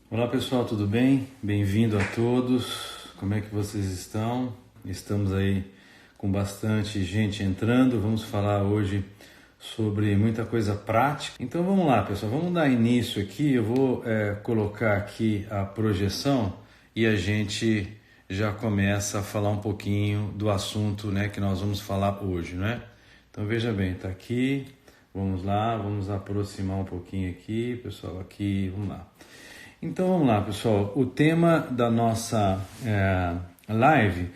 Olá pessoal, tudo bem? Bem-vindo a todos. Como é que vocês estão? Estamos aí com bastante gente entrando. Vamos falar hoje sobre muita coisa prática. Então vamos lá, pessoal. Vamos dar início aqui. Eu vou colocar aqui a projeção e a gente já começa a falar um pouquinho do assunto, né, que nós vamos falar hoje, né? Então veja bem, tá aqui. Vamos lá, vamos aproximar um pouquinho aqui, pessoal. Aqui, vamos lá. Então vamos lá, pessoal. O tema da nossa live,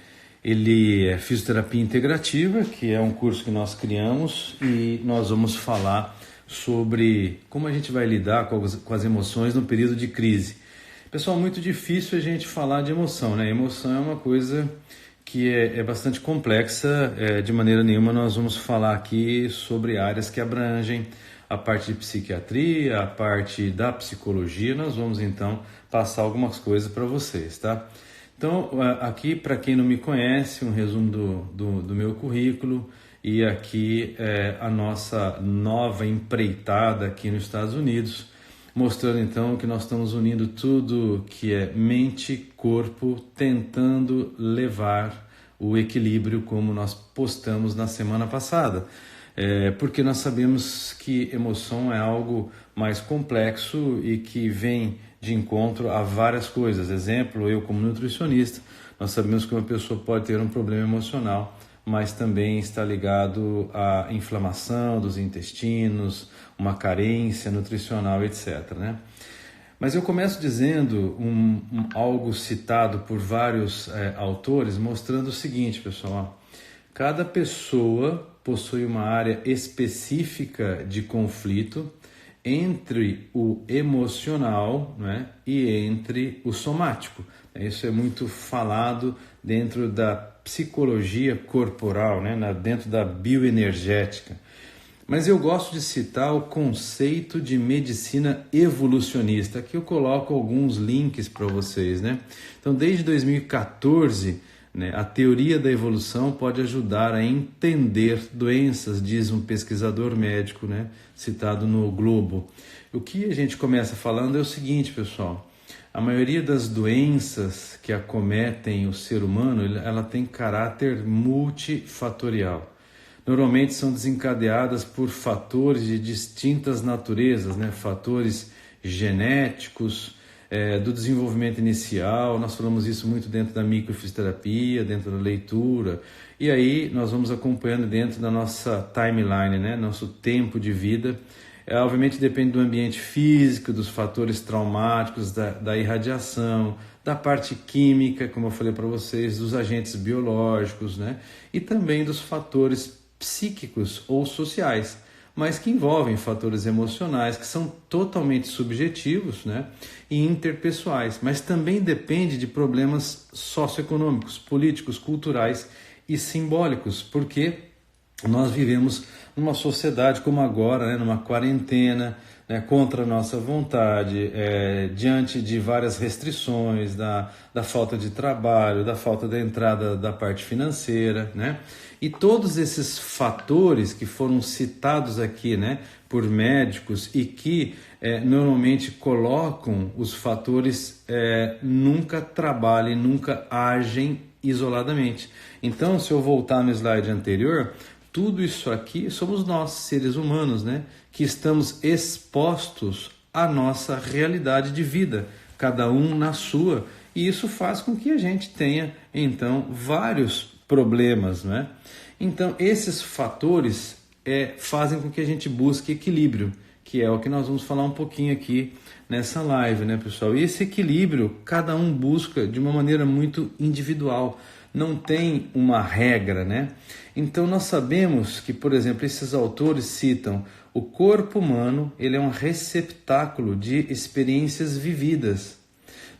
ele é fisioterapia integrativa, que é um curso que nós criamos e nós vamos falar sobre como a gente vai lidar com as emoções no período de crise. Pessoal, muito difícil a gente falar de emoção, né? Emoção é uma coisa que é bastante complexa, de maneira nenhuma nós vamos falar aqui sobre áreas que abrangem a parte de psiquiatria, a parte da psicologia. Nós vamos então passar algumas coisas para vocês, tá? Então, aqui, para quem não me conhece, um resumo do meu currículo, e aqui é a nossa nova empreitada aqui nos Estados Unidos, mostrando então que nós estamos unindo tudo que é mente, corpo, tentando levar o equilíbrio, como nós postamos na semana passada. Porque nós sabemos que emoção é algo mais complexo e que vem de encontro a várias coisas. Exemplo, eu como nutricionista, nós sabemos que uma pessoa pode ter um problema emocional, mas também está ligado à inflamação dos intestinos, uma carência nutricional, etc., né? Mas eu começo dizendo algo citado por vários autores, mostrando o seguinte, pessoal. Cada pessoa possui uma área específica de conflito entre o emocional, né, e entre o somático. Isso é muito falado dentro da psicologia corporal, né, dentro da bioenergética. Mas eu gosto de citar o conceito de medicina evolucionista. Aqui eu coloco alguns links para vocês, né? Então, desde 2014, né, a teoria da evolução pode ajudar a entender doenças, diz um pesquisador médico, né, citado no Globo. O que a gente começa falando é o seguinte, pessoal. A maioria das doenças que acometem o ser humano, ela tem caráter multifatorial. Normalmente são desencadeadas por fatores de distintas naturezas, né? Fatores genéticos, do desenvolvimento inicial. Nós falamos isso muito dentro da microfisioterapia, dentro da leitura, e aí nós vamos acompanhando dentro da nossa timeline, né? Nosso tempo de vida. Obviamente depende do ambiente físico, dos fatores traumáticos, da irradiação, da parte química, como eu falei para vocês, dos agentes biológicos, né? E também dos fatores psíquicos ou sociais, mas que envolvem fatores emocionais que são totalmente subjetivos, né, e interpessoais, mas também depende de problemas socioeconômicos, políticos, culturais e simbólicos, porque nós vivemos numa sociedade como agora, né, numa quarentena, né, contra a nossa vontade, diante de várias restrições, da falta de trabalho, da falta da entrada da parte financeira, né? E todos esses fatores que foram citados aqui, né, por médicos e que normalmente colocam os fatores, nunca trabalham, nunca agem isoladamente. Então, se eu voltar no slide anterior, tudo isso aqui somos nós, seres humanos, né, que estamos expostos à nossa realidade de vida, cada um na sua, e isso faz com que a gente tenha, então, vários problemas, né? Então, esses fatores fazem com que a gente busque equilíbrio, que é o que nós vamos falar um pouquinho aqui nessa live, né, pessoal? E esse equilíbrio, cada um busca de uma maneira muito individual, não tem uma regra, né? Então, nós sabemos que, por exemplo, esses autores citam o corpo humano, ele é um receptáculo de experiências vividas.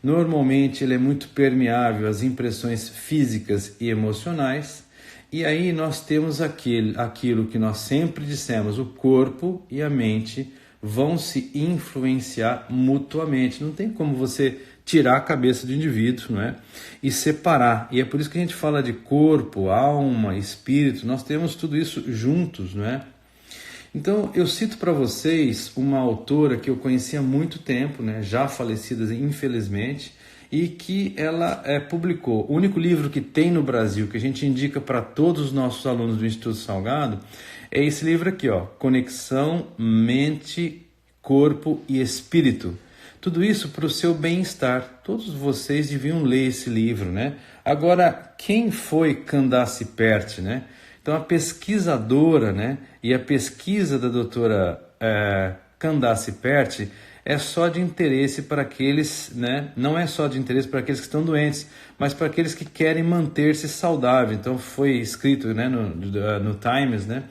Normalmente ele é muito permeável às impressões físicas e emocionais, e aí nós temos aquilo que nós sempre dissemos, o corpo e a mente vão se influenciar mutuamente. Não tem como você tirar a cabeça do indivíduo, não é? E separar. E é por isso que a gente fala de corpo, alma, espírito, nós temos tudo isso juntos, não é? Então, eu cito para vocês uma autora que eu conheci há muito tempo, né, já falecida infelizmente, e que ela publicou. O único livro que tem no Brasil, que a gente indica para todos os nossos alunos do Instituto Salgado, é esse livro aqui, ó, Conexão Mente, Corpo e Espírito. Tudo isso para o seu bem-estar. Todos vocês deviam ler esse livro, né? Agora, quem foi Candace Pert, né? Então, a pesquisadora, né? E a pesquisa da doutora Candace Pert é só de interesse para aqueles, né? Não é só de interesse para aqueles que estão doentes, mas para aqueles que querem manter-se saudável. Então, foi escrito, né, no Times, né?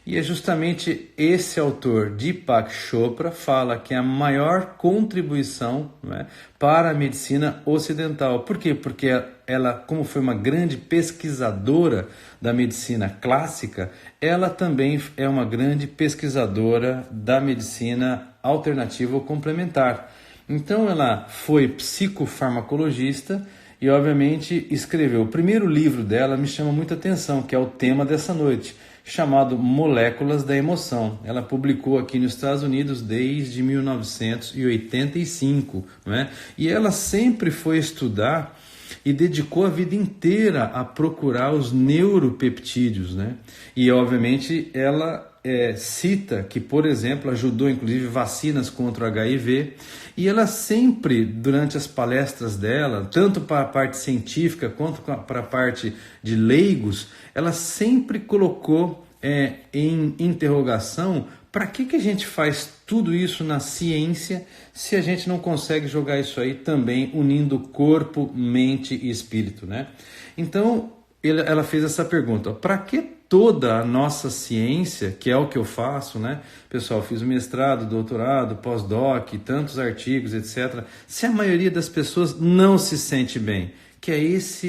E é justamente esse autor, Deepak Chopra, fala que a maior contribuição, né, para a medicina ocidental. Por quê? Porque ela, como foi uma grande pesquisadora da medicina clássica, ela também é uma grande pesquisadora da medicina alternativa ou complementar. Então ela foi psicofarmacologista e obviamente escreveu. O primeiro livro dela me chama muita atenção, que é o tema dessa noite, chamado Moléculas da Emoção. Ela publicou aqui nos Estados Unidos desde 1985, não é? E ela sempre foi estudar e dedicou a vida inteira a procurar os neuropeptídeos, né? E obviamente ela cita que, por exemplo, ajudou inclusive vacinas contra o HIV, e ela sempre, durante as palestras dela, tanto para a parte científica quanto para a parte de leigos, ela sempre colocou em interrogação para que a gente faz tudo isso na ciência se a gente não consegue jogar isso aí também unindo corpo, mente e espírito, né? Então, ela fez essa pergunta: para que toda a nossa ciência, que é o que eu faço, né? Pessoal, fiz o mestrado, doutorado, pós-doc, tantos artigos, etc. Se a maioria das pessoas não se sente bem, que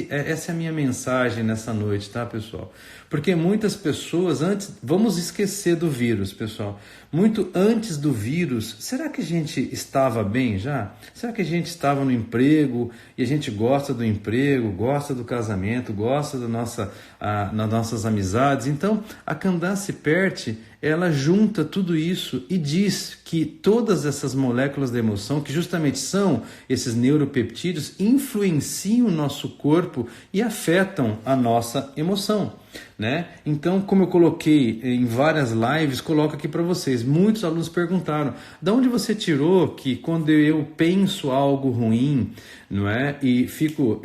essa é a minha mensagem nessa noite, tá, pessoal? Porque muitas pessoas, vamos esquecer do vírus, pessoal. Muito antes do vírus, será que a gente estava bem já? Será que a gente estava no emprego e a gente gosta do emprego, gosta do casamento, gosta das nossas amizades? Então, a Candace Pert, ela junta tudo isso e diz que todas essas moléculas da emoção, que justamente são esses neuropeptídeos, influenciam o nosso corpo e afetam a nossa emoção, né? Então, como eu coloquei em várias lives, coloco aqui para vocês. Muitos alunos perguntaram: de onde você tirou que quando eu penso algo ruim, não é, e fico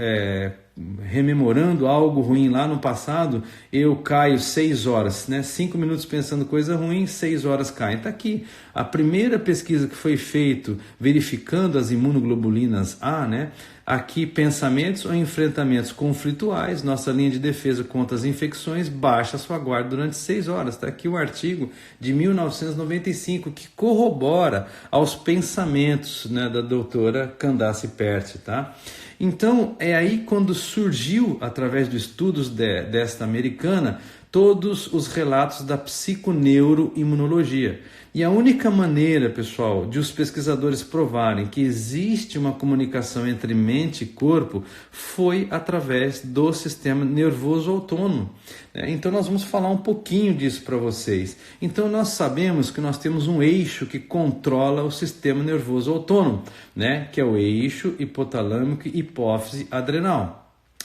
rememorando algo ruim lá no passado, eu caio 6 horas, né? 5 minutos pensando coisa ruim, 6 horas caem. Está aqui a primeira pesquisa que foi feita verificando as imunoglobulinas A, né? Aqui, pensamentos ou enfrentamentos conflituais, nossa linha de defesa contra as infecções baixa sua guarda durante 6 horas. Está aqui o artigo de 1995 que corrobora aos pensamentos, né, da doutora Candace Pert, tá? Então, é aí quando surgiu, através dos estudos desta americana, todos os relatos da psiconeuroimunologia. E a única maneira, pessoal, de os pesquisadores provarem que existe uma comunicação entre mente e corpo foi através do sistema nervoso autônomo. Então nós vamos falar um pouquinho disso para vocês. Então nós sabemos que nós temos um eixo que controla o sistema nervoso autônomo, né? Que é o eixo hipotalâmico, hipófise, adrenal.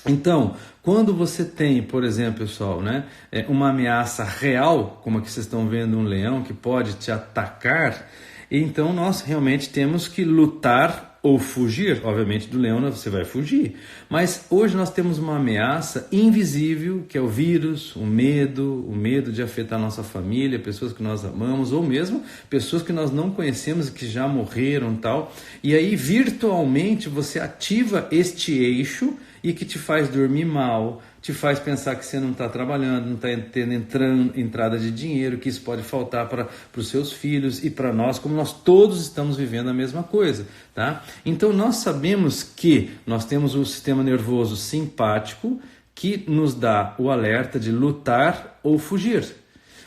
Então, quando você tem, por exemplo, pessoal, né, uma ameaça real, como aqui vocês estão vendo um leão que pode te atacar, então nós realmente temos que lutar ou fugir. Obviamente do leão você vai fugir, mas hoje nós temos uma ameaça invisível, que é o vírus, o medo de afetar a nossa família, pessoas que nós amamos, ou mesmo pessoas que nós não conhecemos e que já morreram e tal. E aí virtualmente você ativa este eixo e que te faz dormir mal, te faz pensar que você não está trabalhando, não está tendo entrada de dinheiro, que isso pode faltar para os seus filhos e para nós, como nós todos estamos vivendo a mesma coisa, tá? Então nós sabemos que nós temos o sistema nervoso simpático que nos dá o alerta de lutar ou fugir.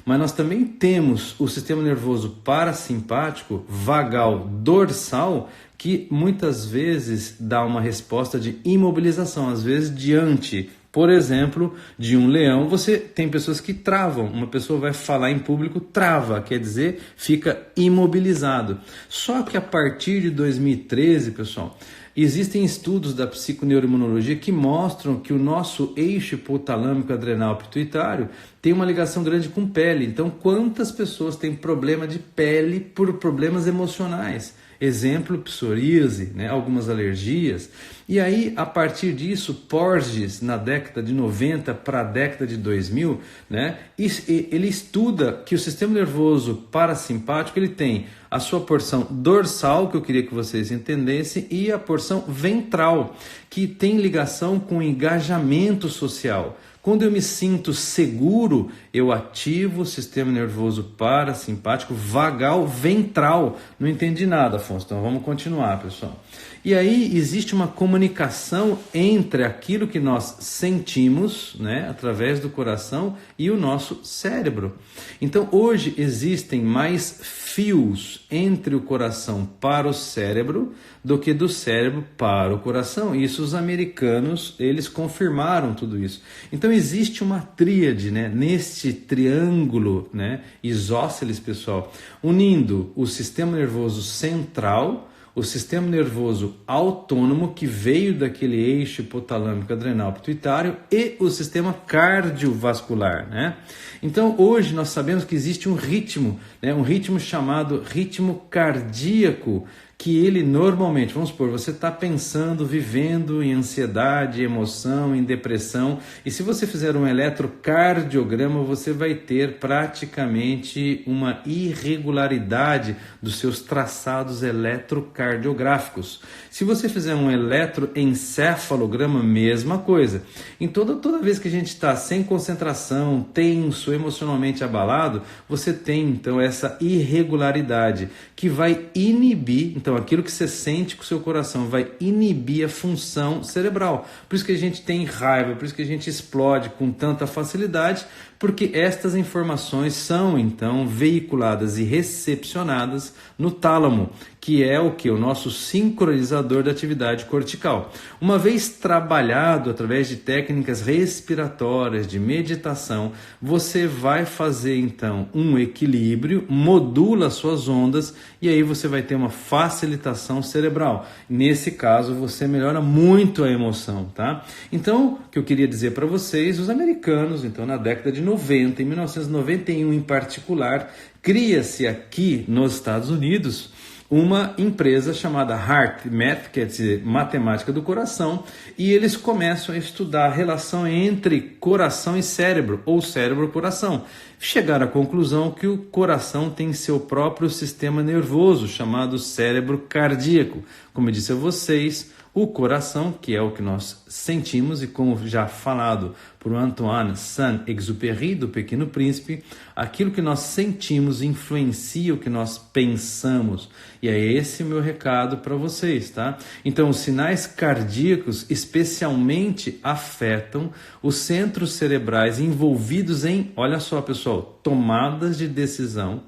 Mas nós também temos o sistema nervoso parasimpático, vagal, dorsal, que muitas vezes dá uma resposta de imobilização, às vezes diante Por exemplo, de um leão, você tem pessoas que travam. Uma pessoa vai falar em público, trava, quer dizer, fica imobilizado. Só que a partir de 2013, pessoal, existem estudos da psiconeuroimunologia que mostram que o nosso eixo hipotalâmico adrenal pituitário tem uma ligação grande com pele. Então, quantas pessoas têm problema de pele por problemas emocionais? Exemplo, psoríase, né? Algumas alergias. E aí, a partir disso, Porges, na década de 90 para a década de 2000, né? Ele estuda que o sistema nervoso parasimpático ele tem a sua porção dorsal, que eu queria que vocês entendessem, e a porção ventral, que tem ligação com o engajamento social. Quando eu me sinto seguro, eu ativo o sistema nervoso parasimpático vagal ventral. Não entendi nada, Afonso, então vamos continuar, pessoal. E aí existe uma comunicação entre aquilo que nós sentimos, né, através do coração e o nosso cérebro. Então hoje existem mais fios entre o coração para o cérebro do que do cérebro para o coração. Isso os americanos, eles confirmaram tudo isso. Então existe uma tríade, né, neste triângulo, né, isósceles, pessoal, unindo o sistema nervoso central, o sistema nervoso autônomo, que veio daquele eixo hipotalâmico adrenal pituitário, e o sistema cardiovascular, né? Então hoje nós sabemos que existe um ritmo, né? Um ritmo chamado ritmo cardíaco, que ele normalmente, vamos supor, você está pensando, vivendo em ansiedade, emoção, em depressão, e se você fizer um eletrocardiograma, você vai ter praticamente uma irregularidade dos seus traçados eletrocardiográficos. Se você fizer um eletroencefalograma, mesma coisa. Em toda vez que a gente está sem concentração, tenso, emocionalmente abalado, você tem então essa irregularidade que vai inibir, então aquilo que você sente com o seu coração vai inibir a função cerebral. Por isso que a gente tem raiva, por isso que a gente explode com tanta facilidade, porque estas informações são então veiculadas e recepcionadas no tálamo, que é o que? O nosso sincronizador da atividade cortical. Uma vez trabalhado através de técnicas respiratórias, de meditação, você vai fazer então um equilíbrio, modula suas ondas e aí você vai ter uma facilitação cerebral. Nesse caso, você melhora muito a emoção, tá? Então, o que eu queria dizer para vocês, os americanos, então na década de 90, em 1991 em particular, cria-se aqui nos Estados Unidos uma empresa chamada HeartMath, quer dizer, matemática do coração, e eles começam a estudar a relação entre coração e cérebro, ou cérebro-coração. Chegaram à conclusão que o coração tem seu próprio sistema nervoso, chamado cérebro cardíaco. Como eu disse a vocês, o coração, que é o que nós sentimos, e como já falado por Antoine Saint-Exupéry, do Pequeno Príncipe, aquilo que nós sentimos influencia o que nós pensamos. E é esse o meu recado para vocês, tá? Então, os sinais cardíacos especialmente afetam os centros cerebrais envolvidos em, olha só, pessoal, tomadas de decisão,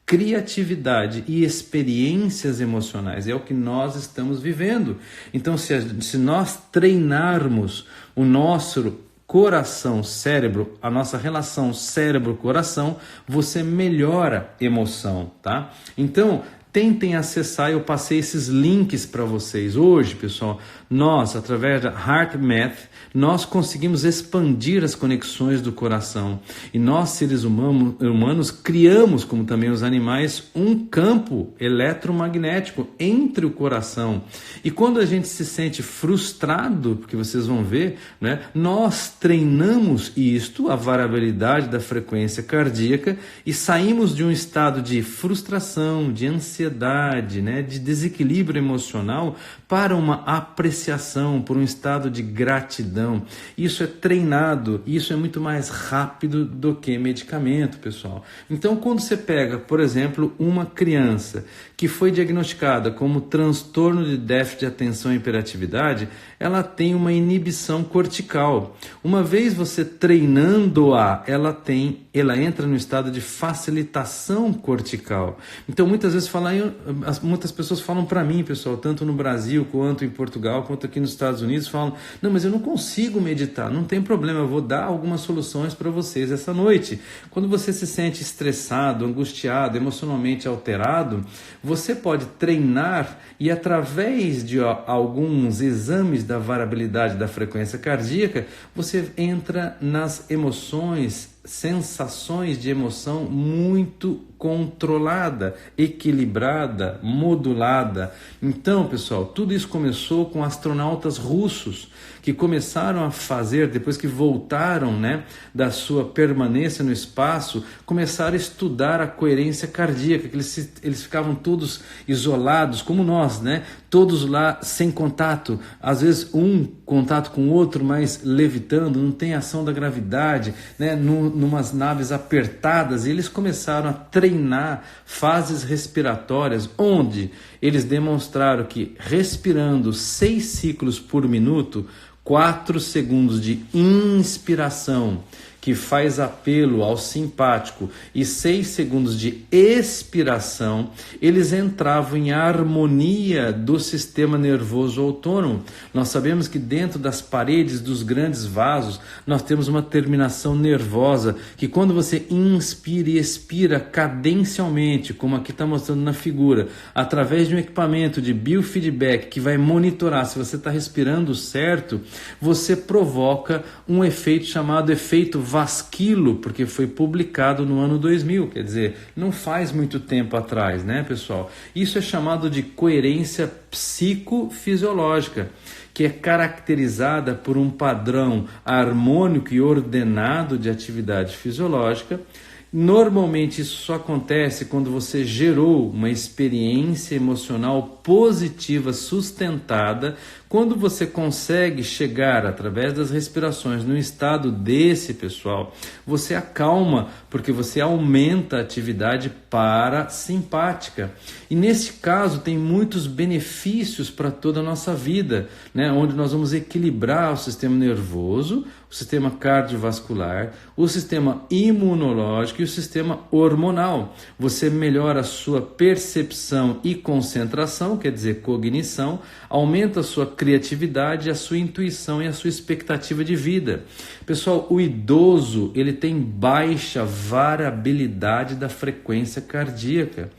criatividade e experiências emocionais. É o que nós estamos vivendo. Então, se nós treinarmos o nosso coração-cérebro, a nossa relação cérebro-coração, você melhora a emoção, tá? Então, tentem acessar, eu passei esses links para vocês. Hoje, pessoal, nós, através da HeartMath, nós conseguimos expandir as conexões do coração. E nós, seres humanos, criamos, como também os animais, um campo eletromagnético entre o coração. E quando a gente se sente frustrado, porque vocês vão ver, né, nós treinamos isto, a variabilidade da frequência cardíaca, e saímos de um estado de frustração, de ansiedade, né, de desequilíbrio emocional, para uma apreciação, por um estado de gratidão. Isso é treinado, isso é muito mais rápido do que medicamento, pessoal. Então, quando você pega, por exemplo, uma criança que foi diagnosticada como transtorno de déficit de atenção e hiperatividade, ela tem uma inibição cortical. Uma vez você treinando-a, ela entra no estado de facilitação cortical. Então, muitas vezes fala, muitas pessoas falam para mim, pessoal, tanto no Brasil, quanto em Portugal, quanto aqui nos Estados Unidos, falam, não, mas eu não consigo meditar. Não tem problema, eu vou dar algumas soluções para vocês essa noite. Quando você se sente estressado, angustiado, emocionalmente alterado, você pode treinar e através de alguns exames da variabilidade da frequência cardíaca, você entra nas emoções, sensações de emoção muito controlada, equilibrada, modulada. Então, pessoal, tudo isso começou com astronautas russos que começaram a fazer, depois que voltaram, da sua permanência no espaço, começaram a estudar a coerência cardíaca, que eles ficavam todos isolados, como nós, todos lá sem contato, às vezes um contato com o outro, mas levitando, não tem ação da gravidade, numas naves apertadas, e eles começaram a treinar fases respiratórias, onde eles demonstraram que respirando 6 ciclos por minuto, 4 segundos de inspiração, que faz apelo ao simpático, e 6 segundos de expiração, eles entravam em harmonia do sistema nervoso autônomo. Nós sabemos que dentro das paredes dos grandes vasos, nós temos uma terminação nervosa, que quando você inspira e expira cadencialmente, como aqui está mostrando na figura, através de um equipamento de biofeedback, que vai monitorar se você está respirando certo, você provoca um efeito chamado efeito Vasquilo, porque foi publicado no ano 2000, quer dizer, não faz muito tempo atrás, pessoal? Isso é chamado de coerência psicofisiológica, que é caracterizada por um padrão harmônico e ordenado de atividade fisiológica. Normalmente isso só acontece quando você gerou uma experiência emocional positiva sustentada, quando você consegue chegar através das respirações no estado desse, pessoal, você acalma, porque você aumenta a atividade parasimpática. E nesse caso tem muitos benefícios para toda a nossa vida, onde nós vamos equilibrar o sistema nervoso, o sistema cardiovascular, o sistema imunológico e o sistema hormonal. Você melhora a sua percepção e concentração, quer dizer, cognição, aumenta a sua criatividade, a sua intuição e a sua expectativa de vida. Pessoal, o idoso, ele tem baixa variabilidade da frequência cardíaca.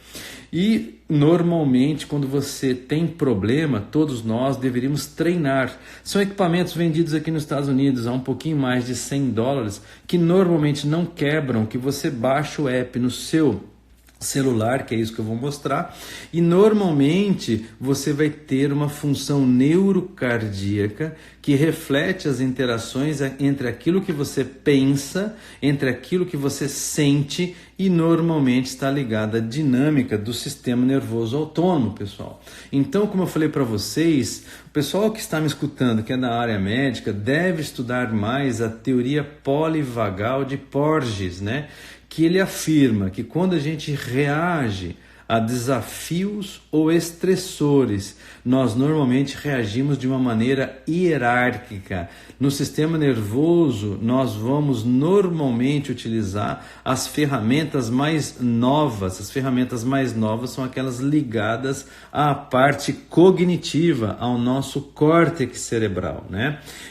E normalmente quando você tem problema, todos nós deveríamos treinar. São equipamentos vendidos aqui nos Estados Unidos a um pouquinho mais de $100, que normalmente não quebram, que você baixa o app no seu celular, que é isso que eu vou mostrar, e normalmente você vai ter uma função neurocardíaca que reflete as interações entre aquilo que você pensa, entre aquilo que você sente, e normalmente está ligada à dinâmica do sistema nervoso autônomo, pessoal. Então, como eu falei para vocês, o pessoal que está me escutando, que é da área médica, deve estudar mais a teoria polivagal de Porges, que ele afirma que quando a gente reage a desafios ou estressores, nós normalmente reagimos de uma maneira hierárquica. No sistema nervoso, nós vamos normalmente utilizar as ferramentas mais novas. As ferramentas mais novas são aquelas ligadas à parte cognitiva, ao nosso córtex cerebral,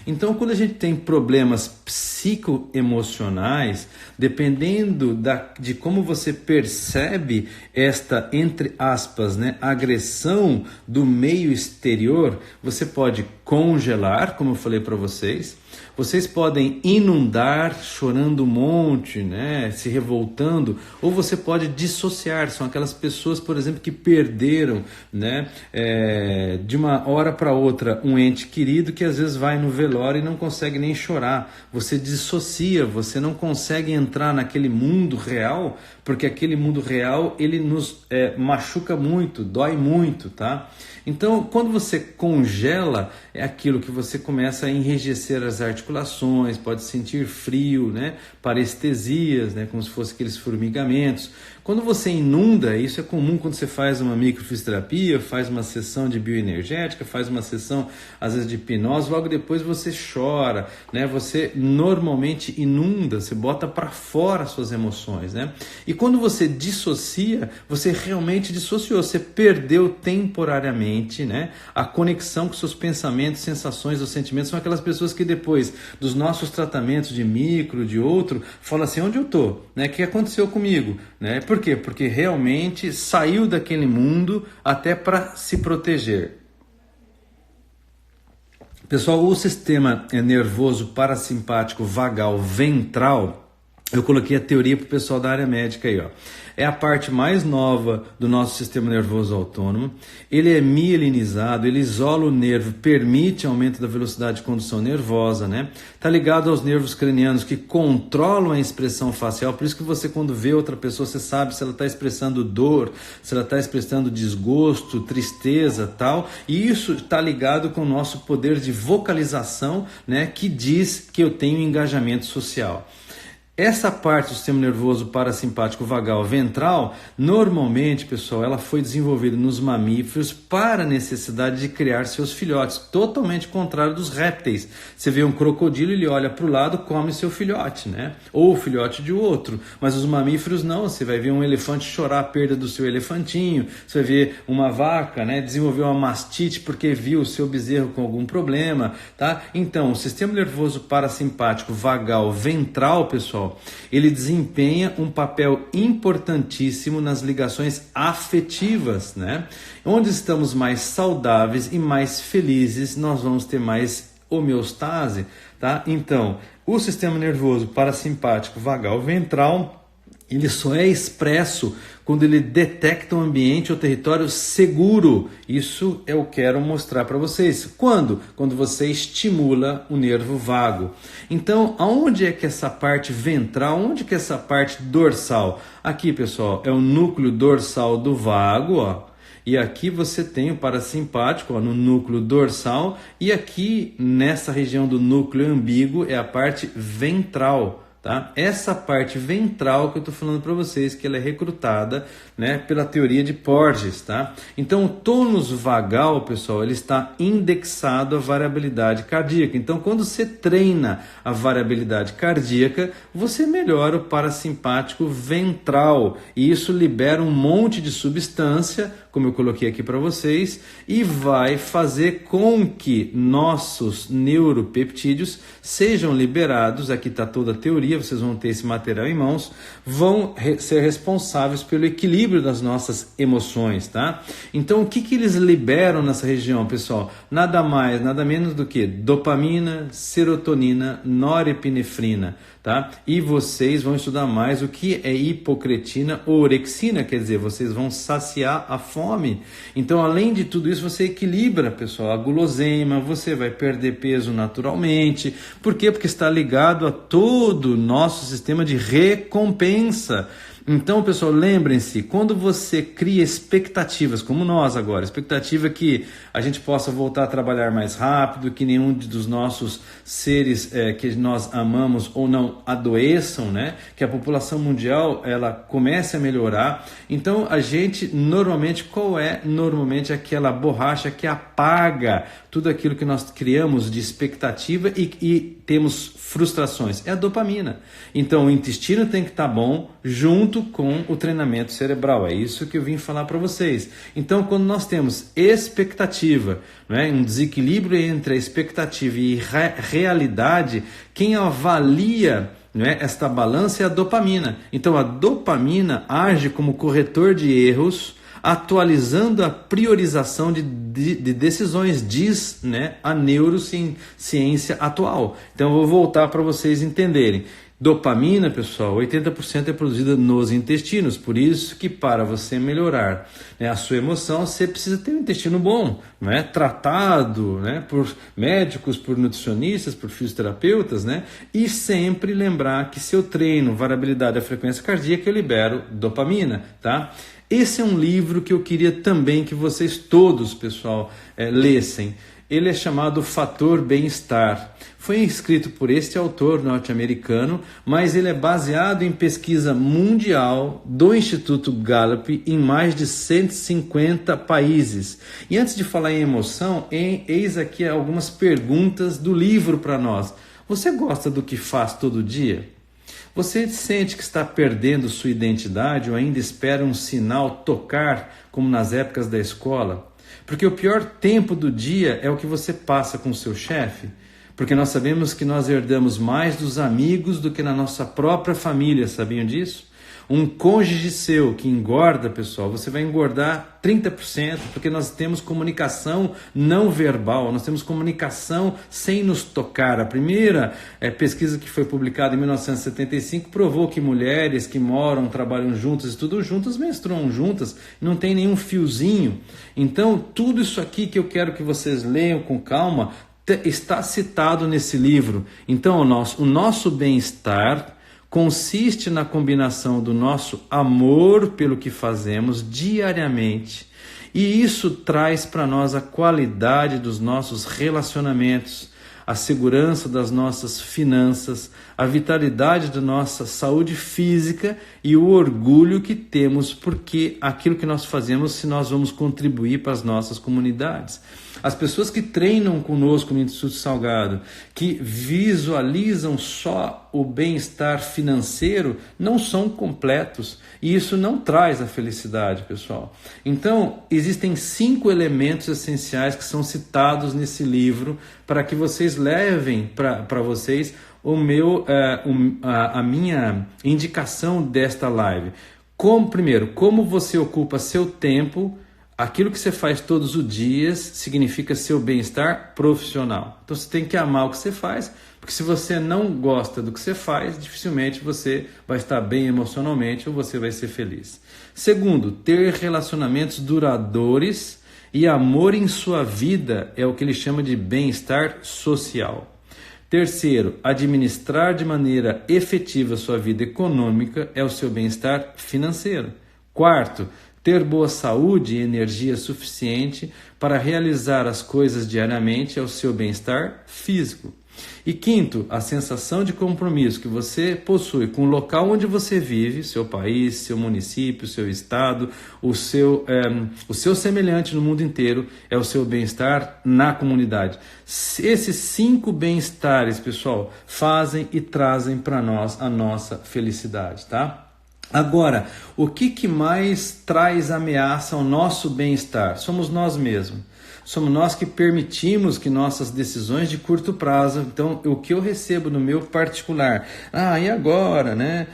Então, quando a gente tem problemas psicoemocionais, dependendo de como você percebe esta, entre aspas, agressão do meio exterior, você pode congelar, como eu falei para vocês. Vocês podem inundar, chorando um monte, se revoltando, ou você pode dissociar. São aquelas pessoas, por exemplo, que perderam, de uma hora para outra um ente querido, que às vezes vai no velório e não consegue nem chorar. Você dissocia, você não consegue entrar naquele mundo real, porque aquele mundo real ele nos machuca muito, dói muito, tá? Então, quando você congela, é aquilo que você começa a enrijecer as articulações, pode sentir frio, parestesias, como se fossem aqueles formigamentos. Quando você inunda, isso é comum quando você faz uma microfisioterapia, faz uma sessão de bioenergética, faz uma sessão às vezes de hipnose, logo depois você chora, né? Você normalmente inunda, você bota para fora as suas emoções, né? E quando você dissocia, você realmente dissociou, você perdeu temporariamente, né, a conexão com seus pensamentos, sensações ou sentimentos. São aquelas pessoas que depois dos nossos tratamentos de micro, de outro, falam assim, onde eu tô? Né? O que aconteceu comigo? Né? Por quê? Porque realmente saiu daquele mundo até para se proteger. Pessoal, o sistema nervoso parasimpático vagal ventral, eu coloquei a teoria para o pessoal da área médica aí, ó. É a parte mais nova do nosso sistema nervoso autônomo. Ele é mielinizado, ele isola o nervo, permite aumento da velocidade de condução nervosa, né? Tá ligado aos nervos cranianos que controlam a expressão facial. Por isso que você, quando vê outra pessoa, você sabe se ela está expressando dor, se ela está expressando desgosto, tristeza, tal. E isso está ligado com o nosso poder de vocalização, né? Que diz que eu tenho engajamento social. Essa parte do sistema nervoso parasimpático vagal ventral, normalmente, pessoal, ela foi desenvolvida nos mamíferos para a necessidade de criar seus filhotes, totalmente contrário dos répteis. Você vê um crocodilo, ele olha para o lado, come seu filhote, né? Ou o filhote de outro. Mas os mamíferos não, você vai ver um elefante chorar a perda do seu elefantinho, você vai ver uma vaca, né, desenvolver uma mastite porque viu o seu bezerro com algum problema, tá? Então, o sistema nervoso parasimpático vagal ventral, pessoal, ele desempenha um papel importantíssimo nas ligações afetivas, né? Onde estamos mais saudáveis e mais felizes, nós vamos ter mais homeostase, tá? Então, o sistema nervoso parasimpático vagal ventral, ele só é expresso quando ele detecta um ambiente ou território seguro. Isso eu quero mostrar para vocês. Quando? Quando você estimula o nervo vago. Então, aonde é que essa parte ventral, onde que é essa parte dorsal? Aqui, pessoal, é o núcleo dorsal do vago, ó. E aqui você tem o parasimpático, ó, no núcleo dorsal. E aqui, nessa região do núcleo ambíguo, é a parte ventral. Tá? Essa parte ventral que eu estou falando para vocês, que ela é recrutada, né, pela teoria de Porges. Tá? Então o tônus vagal, pessoal, ele está indexado à variabilidade cardíaca. Então quando você treina a variabilidade cardíaca, você melhora o parasimpático ventral. E isso libera um monte de substância, como eu coloquei aqui para vocês, e vai fazer com que nossos neuropeptídeos sejam liberados. Aqui está toda a teoria, vocês vão ter esse material em mãos, vão ser responsáveis pelo equilíbrio das nossas emoções, tá? Então, o que eles liberam nessa região, pessoal? Nada mais, nada menos do que dopamina, serotonina, norepinefrina, tá? E vocês vão estudar mais o que é hipocretina ou orexina, quer dizer, vocês vão saciar a fome. Então, além de tudo isso, você equilibra, pessoal, a guloseima, você vai perder peso naturalmente. Por quê? Porque está ligado a todo o nosso sistema de recompensa. Então, pessoal, lembrem-se, quando você cria expectativas, como nós agora, expectativa que a gente possa voltar a trabalhar mais rápido, que nenhum dos nossos seres que nós amamos ou não adoeçam, né? Que a população mundial ela comece a melhorar. Então, a gente normalmente, qual é normalmente aquela borracha que apaga tudo aquilo que nós criamos de expectativa e temos frustrações? É a dopamina. Então, o intestino tem que estar bom junto com o treinamento cerebral. É isso que eu vim falar para vocês. Então, quando nós temos expectativa, né, um desequilíbrio entre a expectativa e realidade, quem avalia, né, esta balança é a dopamina. Então, a dopamina age como corretor de erros, atualizando a priorização de decisões, diz, né, a neurociência atual. Então, eu vou voltar para vocês entenderem. Dopamina, pessoal, 80% é produzida nos intestinos, por isso que para você melhorar, né, a sua emoção, você precisa ter um intestino bom, né, tratado, né, por médicos, por nutricionistas, por fisioterapeutas, né, e sempre lembrar que se eu treino variabilidade da frequência cardíaca, eu libero dopamina, tá? Esse é um livro que eu queria também que vocês todos, pessoal, lessem. ele é chamado Fator Bem-Estar. Foi escrito por este autor norte-americano, mas ele é baseado em pesquisa mundial do Instituto Gallup em mais de 150 países. E antes de falar em emoção, eis aqui algumas perguntas do livro para nós. Você gosta do que faz todo dia? Você sente que está perdendo sua identidade ou ainda espera um sinal tocar, como nas épocas da escola? Porque o pior tempo do dia é o que você passa com o seu chefe. Porque nós sabemos que nós herdamos mais dos amigos do que na nossa própria família, sabiam disso? Um cônjuge seu que engorda, pessoal, você vai engordar 30%, porque nós temos comunicação não verbal, nós temos comunicação sem nos tocar. A primeira pesquisa que foi publicada em 1975 provou que mulheres que moram, trabalham juntas, estudam juntas, menstruam juntas, não tem nenhum fiozinho. Então, tudo isso aqui que eu quero que vocês leiam com calma está citado nesse livro. Então, o nosso bem-estar consiste na combinação do nosso amor pelo que fazemos diariamente, e isso traz para nós a qualidade dos nossos relacionamentos, a segurança das nossas finanças, a vitalidade da nossa saúde física e o orgulho que temos porque aquilo que nós fazemos, se nós vamos contribuir para as nossas comunidades. As pessoas que treinam conosco no Instituto Salgado, que visualizam só o bem-estar financeiro, não são completos. E isso não traz a felicidade, pessoal. Então, existem 5 elementos essenciais que são citados nesse livro para que vocês levem para vocês a minha indicação desta live. Primeiro, como você ocupa seu tempo. Aquilo que você faz todos os dias significa seu bem-estar profissional. Então você tem que amar o que você faz, porque se você não gosta do que você faz, dificilmente você vai estar bem emocionalmente ou você vai ser feliz. Segundo, ter relacionamentos duradouros e amor em sua vida é o que ele chama de bem-estar social. Terceiro, administrar de maneira efetiva sua vida econômica é o seu bem-estar financeiro. Quarto, ter boa saúde e energia suficiente para realizar as coisas diariamente é o seu bem-estar físico. E quinto, a sensação de compromisso que você possui com o local onde você vive, seu país, seu município, seu estado, o seu semelhante no mundo inteiro, é o seu bem-estar na comunidade. Esses 5 bem-estares, pessoal, fazem e trazem para nós a nossa felicidade, tá? Agora, o que mais traz ameaça ao nosso bem-estar? Somos nós mesmos. Somos nós que permitimos que nossas decisões de curto prazo, então o que eu recebo no meu particular, e agora, né?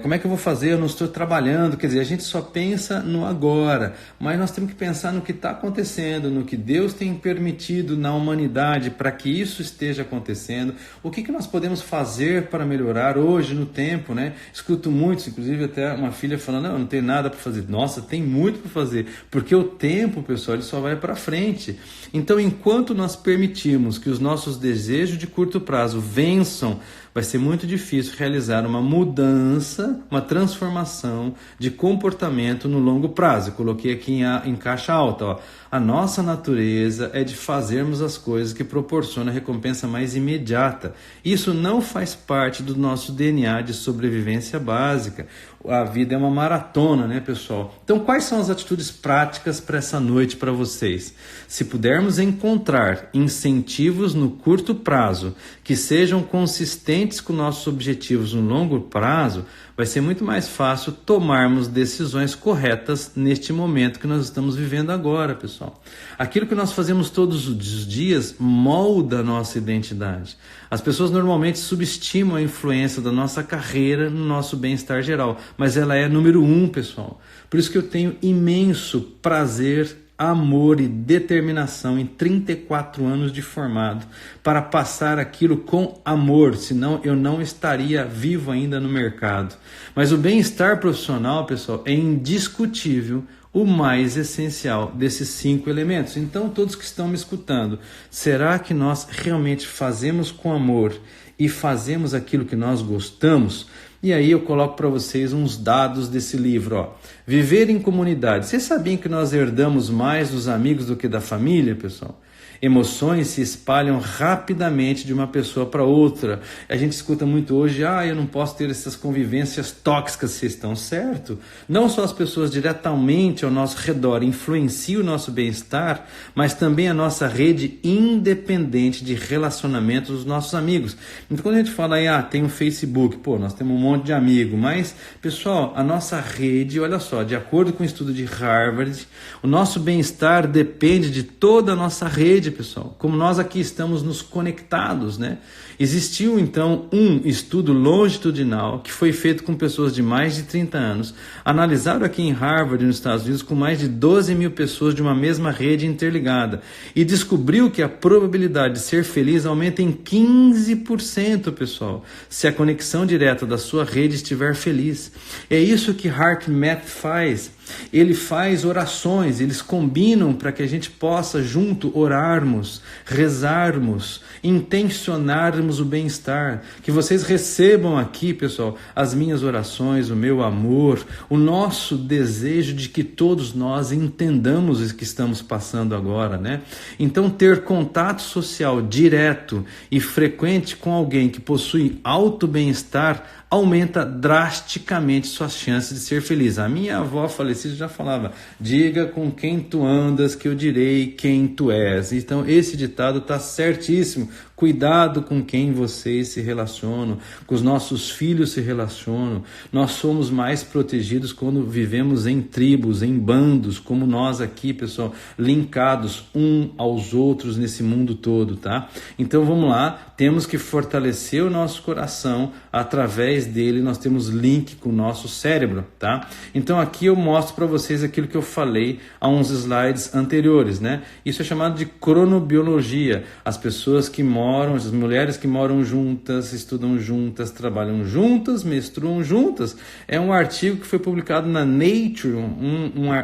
Como é que eu vou fazer? Eu não estou trabalhando, quer dizer, a gente só pensa no agora, mas nós temos que pensar no que está acontecendo, no que Deus tem permitido na humanidade para que isso esteja acontecendo, o que nós podemos fazer para melhorar hoje no tempo, né? Escuto muitos, inclusive até uma filha falando, não tem nada para fazer. Nossa, tem muito para fazer, porque o tempo, pessoal, ele só vai para frente. Então, enquanto nós permitirmos que os nossos desejos de curto prazo vençam, vai ser muito difícil realizar uma mudança, uma transformação de comportamento no longo prazo. Eu coloquei aqui em caixa alta, ó. A nossa natureza é de fazermos as coisas que proporcionam a recompensa mais imediata. Isso não faz parte do nosso DNA de sobrevivência básica. A vida é uma maratona, né, pessoal? Então, quais são as atitudes práticas para essa noite para vocês? Se pudermos encontrar incentivos no curto prazo que sejam consistentes com nossos objetivos no longo prazo, vai ser muito mais fácil tomarmos decisões corretas neste momento que nós estamos vivendo agora, pessoal. Aquilo que nós fazemos todos os dias molda a nossa identidade. As pessoas normalmente subestimam a influência da nossa carreira no nosso bem-estar geral, mas ela é número 1, pessoal. Por isso que eu tenho imenso prazer, amor e determinação em 34 anos de formado para passar aquilo com amor, senão eu não estaria vivo ainda no mercado. Mas o bem-estar profissional, pessoal, é indiscutível o mais essencial desses 5 elementos. Então, todos que estão me escutando, será que nós realmente fazemos com amor e fazemos aquilo que nós gostamos? E aí eu coloco para vocês uns dados desse livro, ó. Viver em comunidade. Vocês sabiam que nós herdamos mais dos amigos do que da família, pessoal? Emoções se espalham rapidamente de uma pessoa para outra. A gente escuta muito hoje, eu não posso ter essas convivências tóxicas. Vocês estão certo? Não só as pessoas diretamente ao nosso redor influenciam o nosso bem-estar, mas também a nossa rede independente de relacionamentos dos nossos amigos. Então quando a gente fala aí, tem um Facebook, nós temos um monte de amigo, mas pessoal, a nossa rede, olha só, de acordo com o estudo de Harvard, o nosso bem-estar depende de toda a nossa rede, pessoal, como nós aqui estamos nos conectados, né? Existiu então um estudo longitudinal que foi feito com pessoas de mais de 30 anos, analisado aqui em Harvard, nos Estados Unidos, com mais de 12 mil pessoas de uma mesma rede interligada, e descobriu que a probabilidade de ser feliz aumenta em 15%, pessoal, se a conexão direta da sua rede estiver feliz. É isso que HeartMath faz. Ele faz orações, eles combinam para que a gente possa junto orarmos, rezarmos, intencionarmos o bem-estar. Que vocês recebam aqui, pessoal, as minhas orações, o meu amor, o nosso desejo de que todos nós entendamos o que estamos passando agora, né? Então, ter contato social direto e frequente com alguém que possui alto bem-estar aumenta drasticamente suas chances de ser feliz. A minha avó falecida já falava, diga com quem tu andas que eu direi quem tu és. Então esse ditado está certíssimo. Cuidado com quem vocês se relacionam, com os nossos filhos se relacionam. Nós somos mais protegidos quando vivemos em tribos, em bandos, como nós aqui, pessoal, linkados um aos outros nesse mundo todo, tá? Então vamos lá, temos que fortalecer o nosso coração, através dele nós temos link com o nosso cérebro, tá? Então aqui eu mostro para vocês aquilo que eu falei há uns slides anteriores, né? Isso é chamado de cronobiologia. As pessoas que as mulheres que moram juntas, estudam juntas, trabalham juntas, menstruam juntas. É um artigo que foi publicado na Nature,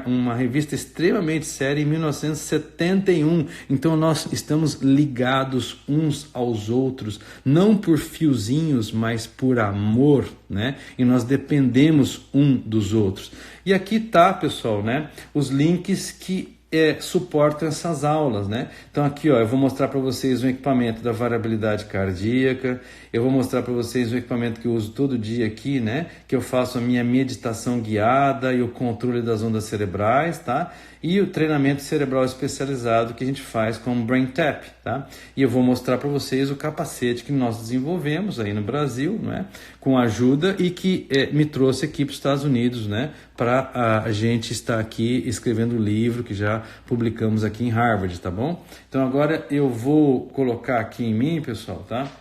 uma revista extremamente séria, em 1971. Então nós estamos ligados uns aos outros, não por fiozinhos, mas por amor, né? E nós dependemos um dos outros. E aqui tá, pessoal, né? Os links que suportam essas aulas, né? Então aqui, eu vou mostrar para vocês um equipamento da variabilidade cardíaca, eu vou mostrar para vocês um equipamento que eu uso todo dia aqui, né? Que eu faço a minha meditação guiada e o controle das ondas cerebrais, tá? E o treinamento cerebral especializado que a gente faz com o BrainTap, tá? E eu vou mostrar para vocês o capacete que nós desenvolvemos aí no Brasil, né? Com ajuda e que me trouxe aqui para os Estados Unidos, né? Para a gente estar aqui escrevendo o livro que já publicamos aqui em Harvard, tá bom? Então agora eu vou colocar aqui em mim, pessoal, tá?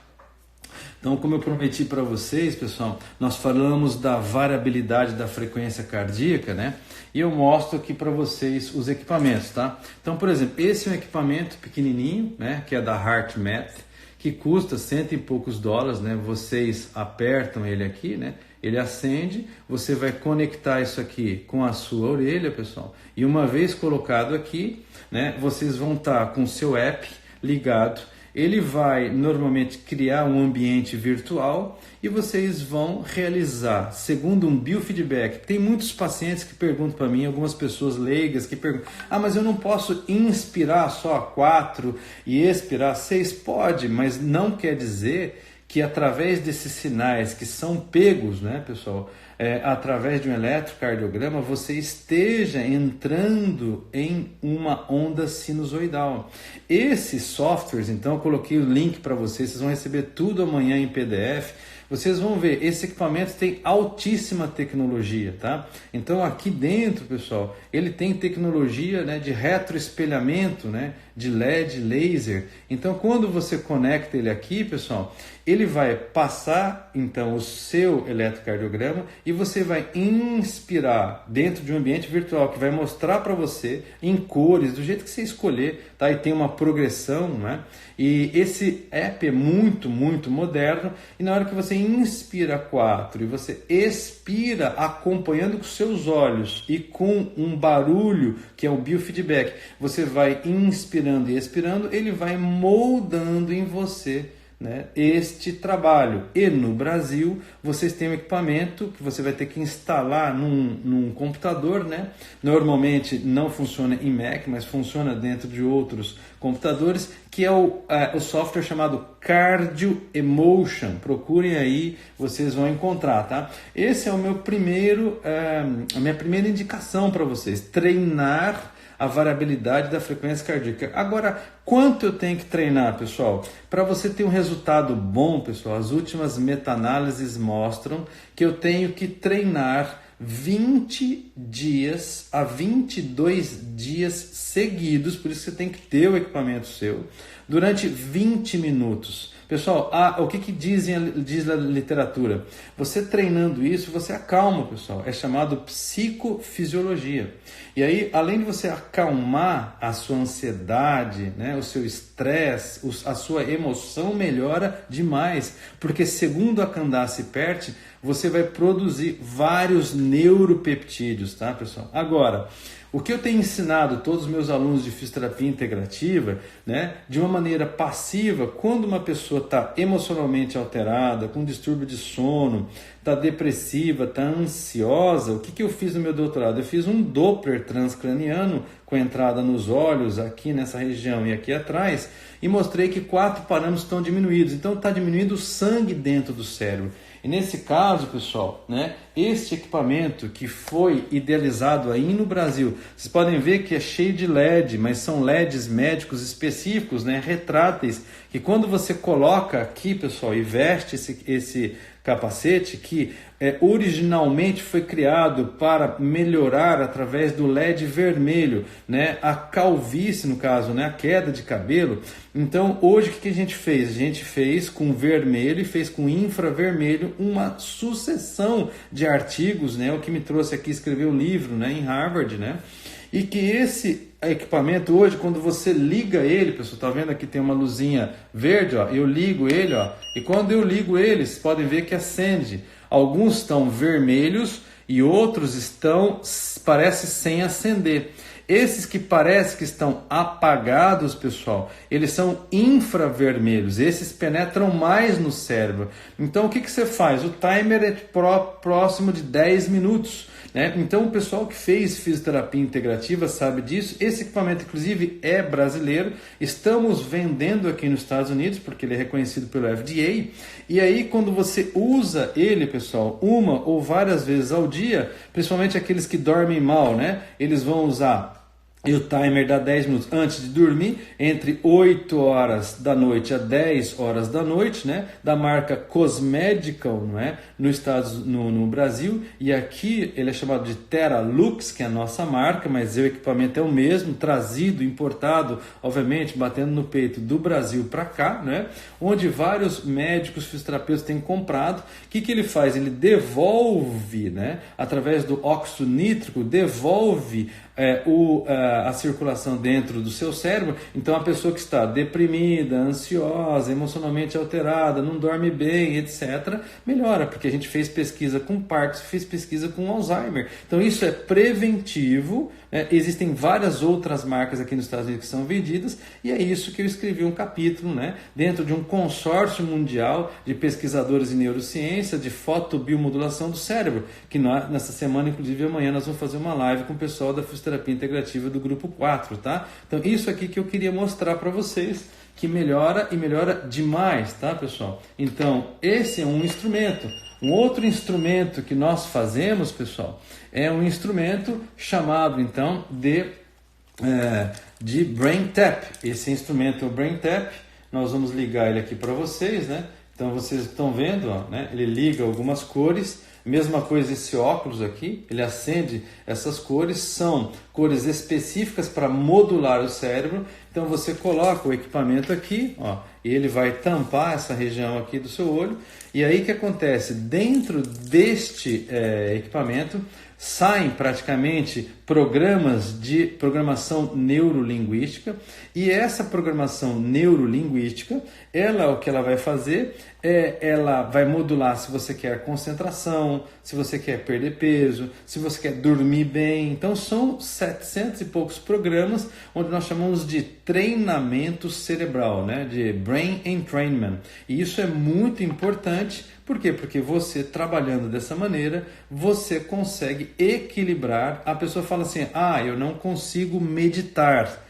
Então, como eu prometi para vocês, pessoal, nós falamos da variabilidade da frequência cardíaca, né? E eu mostro aqui para vocês os equipamentos, tá? Então, por exemplo, esse é um equipamento pequenininho, né? Que é da HeartMath, que custa $100 e poucos, né? Vocês apertam ele aqui, né? Ele acende, você vai conectar isso aqui com a sua orelha, pessoal. E uma vez colocado aqui, né? Vocês vão estar com o seu app ligado. Ele vai normalmente criar um ambiente virtual e vocês vão realizar, segundo um biofeedback. Tem muitos pacientes que perguntam para mim, algumas pessoas leigas que perguntam, mas eu não posso inspirar só 4 e expirar 6? Pode, mas não quer dizer que através desses sinais que são pegos, né, pessoal, através de um eletrocardiograma, você esteja entrando em uma onda sinusoidal. Esses softwares, então, eu coloquei o link para vocês vão receber tudo amanhã em PDF. Vocês vão ver, esse equipamento tem altíssima tecnologia, tá? Então aqui dentro, pessoal, ele tem tecnologia, né, de retroespelhamento, né, de LED, laser. Então quando você conecta ele aqui, pessoal, ele vai passar então o seu eletrocardiograma e você vai inspirar dentro de um ambiente virtual que vai mostrar para você em cores, do jeito que você escolher, tá? E tem uma progressão, né? E esse app é muito, muito moderno, e na hora que você inspira 4 e você expira acompanhando com seus olhos e com um barulho que é o biofeedback, você vai inspirando e expirando, ele vai moldando em você né, este trabalho. E no Brasil, vocês têm um equipamento que você vai ter que instalar num computador, né? Normalmente não funciona em Mac, mas funciona dentro de outros computadores, que é o software chamado Cardio Emotion. Procurem aí, vocês vão encontrar, tá? Esse é o meu a minha primeira indicação para vocês, treinar a variabilidade da frequência cardíaca. Agora, quanto eu tenho que treinar, pessoal? Para você ter um resultado bom, pessoal, as últimas meta-análises mostram que eu tenho que treinar 20 dias a 22 dias seguidos, por isso você tem que ter o equipamento seu, durante 20 minutos. Pessoal, o que diz a literatura? Você treinando isso, você acalma, pessoal. É chamado psicofisiologia. E aí, além de você acalmar a sua ansiedade, né, o seu estresse, a sua emoção melhora demais. Porque segundo a Candace Pert, você vai produzir vários neuropeptídeos, tá, pessoal? Agora, o que eu tenho ensinado todos os meus alunos de fisioterapia integrativa, né, de uma maneira passiva, quando uma pessoa está emocionalmente alterada, com distúrbio de sono, está depressiva, está ansiosa, o que eu fiz no meu doutorado? Eu fiz um Doppler transcraniano com entrada nos olhos, aqui nessa região e aqui atrás, e mostrei que 4 parâmetros estão diminuídos. Então está diminuindo o sangue dentro do cérebro. E nesse caso, pessoal, né, este equipamento que foi idealizado aí no Brasil, vocês podem ver que é cheio de LED, mas são LEDs médicos específicos, né, retráteis, que quando você coloca aqui, pessoal, e veste esse capacete, que originalmente foi criado para melhorar através do LED vermelho, né, a calvície, no caso, né, a queda de cabelo. Então, hoje o que a gente fez? A gente fez com vermelho e fez com infravermelho uma sucessão de artigos, né, o que me trouxe aqui escrever o livro, né, em Harvard, né, e que esse equipamento hoje, quando você liga ele, pessoal, tá vendo aqui tem uma luzinha verde, ó, eu ligo ele, ó, e quando eu ligo ele, vocês podem ver que acende. Alguns estão vermelhos e outros estão, parece, sem acender. Esses que parece que estão apagados, pessoal, eles são infravermelhos. Esses penetram mais no cérebro. Então, o que você faz? O timer é próximo de 10 minutos. Né? Então, o pessoal que fez fisioterapia integrativa sabe disso. Esse equipamento, inclusive, é brasileiro. Estamos vendendo aqui nos Estados Unidos, porque ele é reconhecido pelo FDA. E aí, quando você usa ele, pessoal, uma ou várias vezes ao dia, principalmente aqueles que dormem mal, né? Eles vão usar. E o timer dá 10 minutos antes de dormir, entre 8 horas da noite a 10 horas da noite, né? Da marca Cosmedical, não é? No Brasil. E aqui ele é chamado de Teralux, que é a nossa marca, mas o equipamento é o mesmo, trazido, importado, obviamente, batendo no peito do Brasil para cá, né? Onde vários médicos fisioterapeutas têm comprado. O que ele faz? Ele devolve, né? Através do óxido nítrico, devolve a circulação dentro do seu cérebro. Então a pessoa que está deprimida, ansiosa, emocionalmente alterada, não dorme bem, etc., melhora, porque a gente fez pesquisa com Parkinson, fez pesquisa com Alzheimer. Então isso é preventivo, né? Existem várias outras marcas aqui nos Estados Unidos que são vendidas, e é isso que eu escrevi um capítulo, né? Dentro de um consórcio mundial de pesquisadores em neurociência, de fotobiomodulação do cérebro, que nessa semana, inclusive amanhã, nós vamos fazer uma live com o pessoal da fisioterapia integrativa do grupo 4, tá? Então isso aqui que eu queria mostrar para vocês, que melhora e melhora demais, tá, pessoal? Então esse é um instrumento. Um outro instrumento que nós fazemos, pessoal, é um instrumento chamado então de Brain Tap. Esse instrumento é o Brain Tap. Nós vamos ligar ele aqui para vocês, né? Então vocês estão vendo, ó, né? Ele liga algumas cores. Mesma coisa esse óculos aqui, ele acende essas cores, são cores específicas para modular o cérebro. Então você coloca o equipamento aqui, ó, e ele vai tampar essa região aqui do seu olho. E aí o que acontece? Dentro deste equipamento saem praticamente programas de programação neurolinguística, e essa programação neurolinguística, o que ela vai fazer ela vai modular se você quer concentração, se você quer perder peso, se você quer dormir bem. Então são 700 e poucos programas, onde nós chamamos de treinamento cerebral, né? De Brain Entrainment. E isso é muito importante. Por quê? Porque você trabalhando dessa maneira, você consegue equilibrar. A pessoa fala assim, eu não consigo meditar.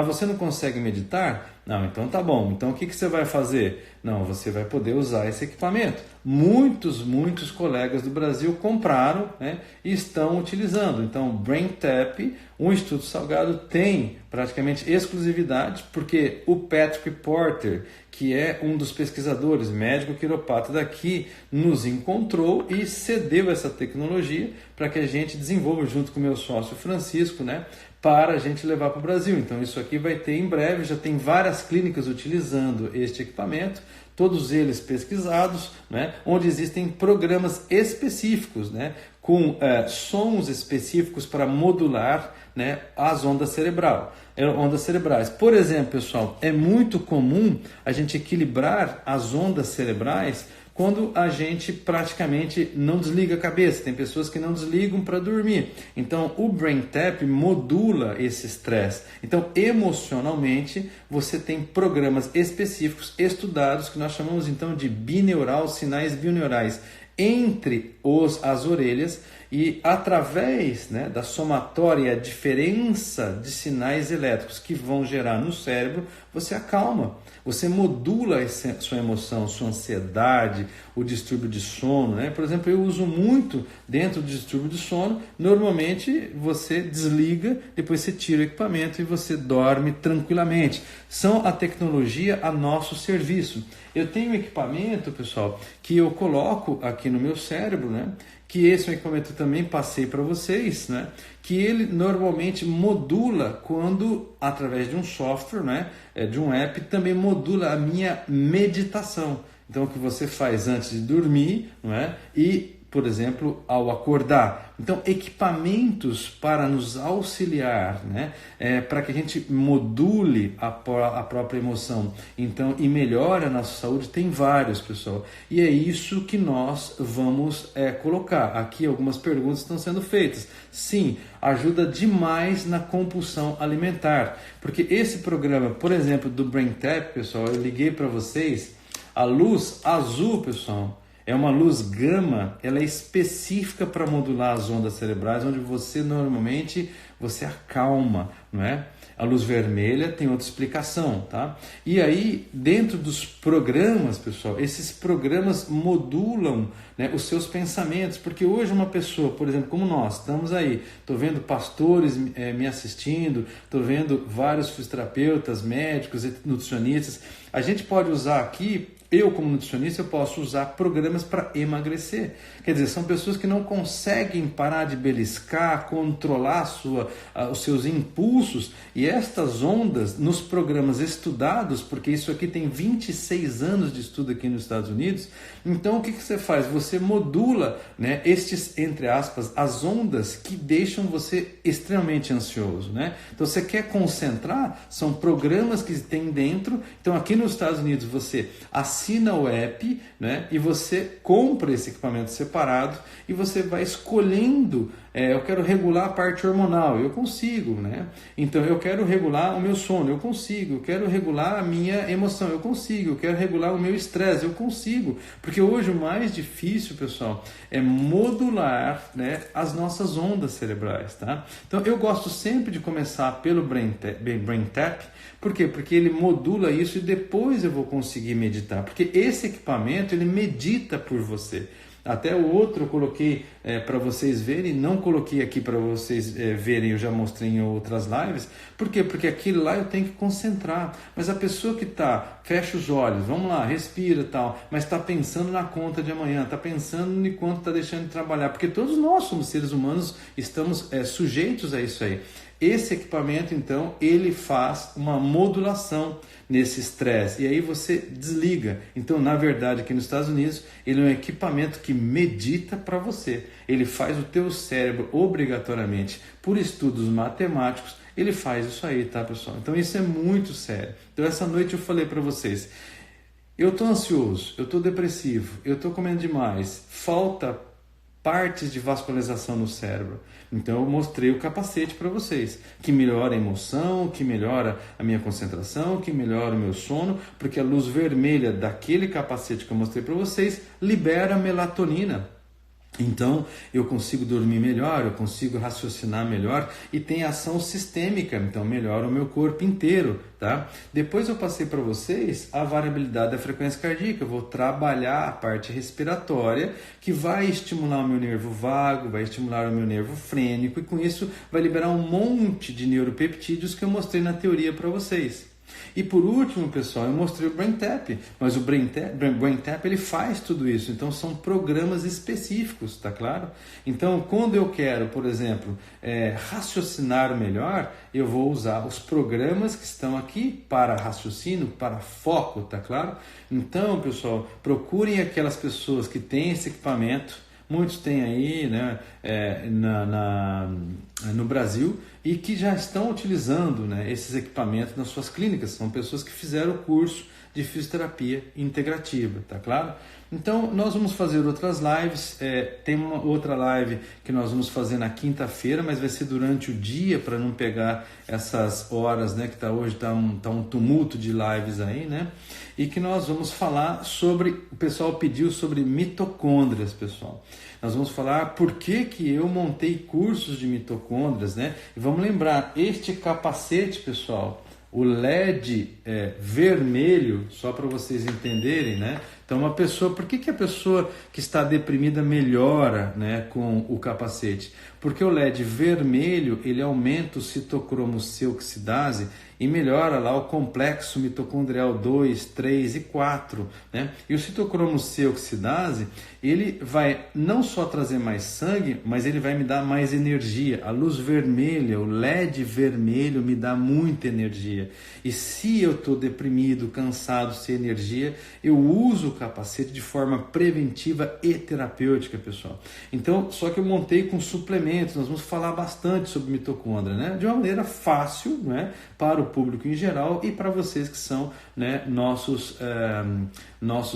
Você não consegue meditar? Não, então tá bom. Então o que você vai fazer? Não, você vai poder usar esse equipamento. Muitos colegas do Brasil compraram, né, e estão utilizando. Então, BrainTap, o Instituto Salgado tem praticamente exclusividade, porque o Patrick Porter, que é um dos pesquisadores, médico quiropata daqui, nos encontrou e cedeu essa tecnologia para que a gente desenvolva junto com o meu sócio Francisco, né, para a gente levar para o Brasil. Então isso aqui vai ter em breve, já tem várias clínicas utilizando este equipamento, todos eles pesquisados, né, onde existem programas específicos, né, com sons específicos para modular, né, as ondas cerebrais. Por exemplo, pessoal, é muito comum a gente equilibrar as ondas cerebrais quando a gente praticamente não desliga a cabeça. Tem pessoas que não desligam para dormir. Então, o BrainTap modula esse estresse. Então, emocionalmente, você tem programas específicos estudados que nós chamamos então de bineural, sinais bineurais entre as orelhas, e através, né, da somatória, a diferença de sinais elétricos que vão gerar no cérebro, você acalma, você modula sua emoção, sua ansiedade, o distúrbio de sono, né? Por exemplo, eu uso muito dentro do distúrbio de sono. Normalmente você desliga, depois você tira o equipamento e você dorme tranquilamente. São a tecnologia a nosso serviço. Eu tenho um equipamento, pessoal, que eu coloco aqui no meu cérebro, né? Que esse é um equipamento que eu também passei para vocês, né? Que ele normalmente modula quando, através de um software, né? De um app, também modula a minha meditação. Então, o que você faz antes de dormir, não é? E, por exemplo, ao acordar. Então, equipamentos para nos auxiliar, né? Para que a gente module a própria emoção, então, e melhore a nossa saúde, tem vários, pessoal. E é isso que nós vamos colocar. Aqui algumas perguntas estão sendo feitas. Sim, ajuda demais na compulsão alimentar, porque esse programa, por exemplo, do BrainTap, pessoal, eu liguei para vocês, a luz azul, pessoal, é uma luz gama, ela é específica para modular as ondas cerebrais, onde você normalmente acalma, não é? A luz vermelha tem outra explicação, tá? E aí, dentro dos programas, pessoal, esses programas modulam, né, os seus pensamentos, porque hoje uma pessoa, por exemplo, como nós, estamos aí, estou vendo pastores me assistindo, estou vendo vários fisioterapeutas, médicos, nutricionistas, a gente pode usar aqui. Eu, como nutricionista, eu posso usar programas para emagrecer. Quer dizer, são pessoas que não conseguem parar de beliscar, controlar os seus impulsos. E estas ondas, nos programas estudados, porque isso aqui tem 26 anos de estudo aqui nos Estados Unidos, então o que você faz? Você modula, né, estes, entre aspas, as ondas que deixam você extremamente ansioso, né? Então você quer concentrar, são programas que tem dentro. Então aqui nos Estados Unidos você assina o app, né, e você compra esse equipamento separado e você vai escolhendo, eu quero regular a parte hormonal, eu consigo, né? Então eu quero regular o meu sono, eu consigo, eu quero regular a minha emoção, eu consigo, eu quero regular o meu estresse, eu consigo, porque hoje o mais difícil, pessoal, é modular, né, as nossas ondas cerebrais, tá? Então eu gosto sempre de começar pelo BrainTap. Por quê? Porque ele modula isso e depois eu vou conseguir meditar, porque esse equipamento ele medita por você. Até o outro eu coloquei para vocês verem, não coloquei aqui para vocês verem, eu já mostrei em outras lives. Por quê? Porque aquilo lá eu tenho que concentrar. Mas a pessoa que fecha os olhos, vamos lá, respira e tal, mas está pensando na conta de amanhã, está pensando em quanto está deixando de trabalhar, porque todos nós somos seres humanos, estamos sujeitos a isso aí. Esse equipamento, então, ele faz uma modulação nesse estresse e aí você desliga. Então, na verdade, aqui nos Estados Unidos, ele é um equipamento que medita para você. Ele faz o teu cérebro obrigatoriamente, por estudos matemáticos, ele faz isso aí, tá, pessoal? Então, isso é muito sério. Então, essa noite eu falei para vocês, eu estou ansioso, eu estou depressivo, eu estou comendo demais, falta partes de vascularização no cérebro. Então eu mostrei o capacete para vocês, que melhora a emoção, que melhora a minha concentração, que melhora o meu sono, porque a luz vermelha daquele capacete que eu mostrei para vocês libera melatonina. Então eu consigo dormir melhor, eu consigo raciocinar melhor e tem ação sistêmica, então melhora o meu corpo inteiro, tá? Depois eu passei para vocês a variabilidade da frequência cardíaca, eu vou trabalhar a parte respiratória que vai estimular o meu nervo vago, vai estimular o meu nervo frênico e com isso vai liberar um monte de neuropeptídeos que eu mostrei na teoria para vocês. E por último, pessoal, eu mostrei o BrainTap, mas o BrainTap ele faz tudo isso, então são programas específicos, tá claro? Então, quando eu quero, por exemplo, raciocinar melhor, eu vou usar os programas que estão aqui para raciocínio, para foco, tá claro? Então, pessoal, procurem aquelas pessoas que têm esse equipamento. Muitos têm aí, né, no Brasil e que já estão utilizando, né, esses equipamentos nas suas clínicas. São pessoas que fizeram o curso de fisioterapia integrativa, tá claro? Então nós vamos fazer outras lives, tem uma outra live que nós vamos fazer na quinta-feira, mas vai ser durante o dia para não pegar essas horas, né, que hoje tá um tumulto de lives aí, né? E que nós vamos falar sobre, o pessoal pediu sobre mitocôndrias, pessoal. Nós vamos falar por que eu montei cursos de mitocôndrias, né? E vamos lembrar, este capacete, pessoal, o LED vermelho, só para vocês entenderem, né? Então, uma pessoa, por que a pessoa que está deprimida melhora, né, com o capacete? Porque o LED vermelho, ele aumenta o citocromo C oxidase e melhora lá o complexo mitocondrial 2, 3 e 4, né? E o citocromo C oxidase, ele vai não só trazer mais sangue, mas ele vai me dar mais energia. A luz vermelha, o LED vermelho me dá muita energia. E se eu estou deprimido, cansado, sem energia, eu uso o capacete de forma preventiva e terapêutica, pessoal. Então, só que eu montei com suplementos, nós vamos falar bastante sobre mitocôndria, né? De uma maneira fácil, né, para o público em geral e para vocês que são, né, nossos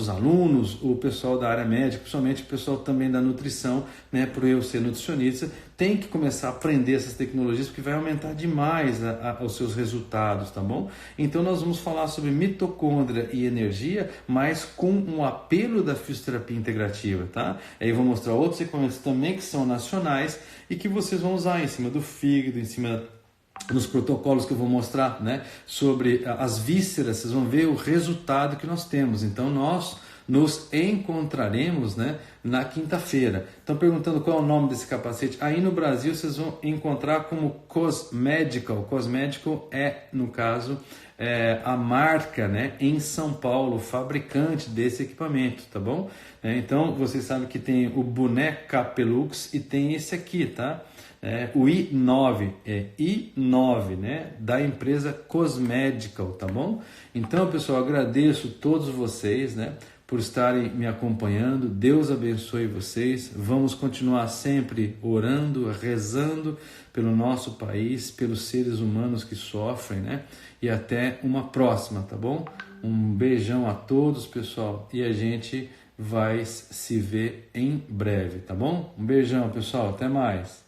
alunos, o pessoal da área médica, principalmente o pessoal também da nutrição, né, por eu ser nutricionista, tem que começar a aprender essas tecnologias porque vai aumentar demais os seus resultados, tá bom? Então nós vamos falar sobre mitocôndria e energia, mas com um apelo da fisioterapia integrativa, tá? Aí eu vou mostrar outros equipamentos também que são nacionais e que vocês vão usar em cima do fígado, em cima nos protocolos que eu vou mostrar, né, sobre as vísceras. Vocês vão ver o resultado que nós temos. Então nós nos encontraremos, né, na quinta-feira. Estão perguntando qual é o nome desse capacete. Aí no Brasil vocês vão encontrar como Cosmedical. Cosmedical é, no caso, a marca, né, em São Paulo, fabricante desse equipamento, tá bom? Então vocês sabem que tem o Boneca Pelux e tem esse aqui, tá? O I9, I9, né, da empresa Cosmedical, tá bom? Então, pessoal, agradeço a todos vocês, né, por estarem me acompanhando. Deus abençoe vocês. Vamos continuar sempre orando, rezando pelo nosso país, pelos seres humanos que sofrem, né? E até uma próxima, tá bom? Um beijão a todos, pessoal, e a gente vai se ver em breve, tá bom? Um beijão, pessoal, até mais.